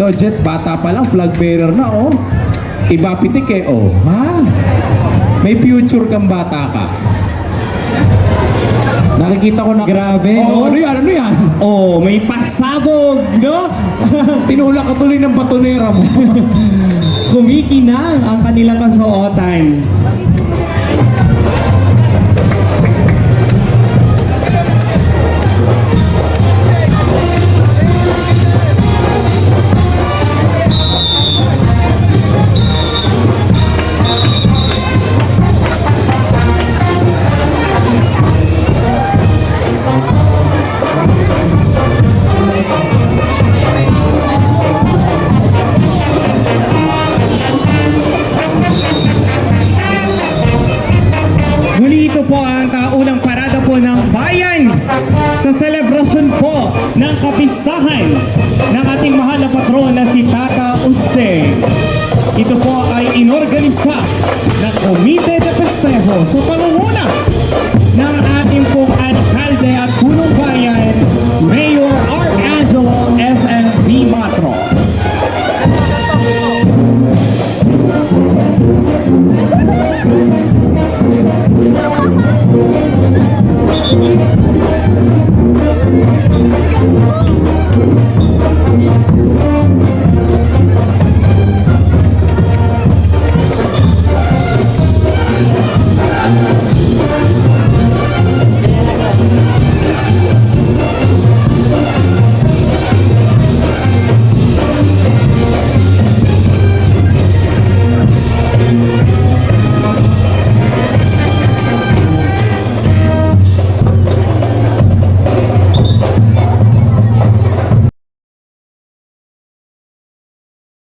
Tito Jet, bata pa lang, flag bearer na, oh. Iba pitik eh, oh. Ha? May future kang bata ka. Nakikita ko na... Grabe, oh, no? ano yan? Ano yan? Oh, may pasabog, no? Tinulak ka tuloy ng batonera mo. Kumikinang ang kanilang kasuotan. Muli ito po ang unang parada po ng bayan sa selebrasyon po ng kapistahan ng ating mahal na patron na si Tata Uste. Ito po ay inorganisa ng Komite de Festejo sa pangunguna ng ating pong alkalde at punong bayan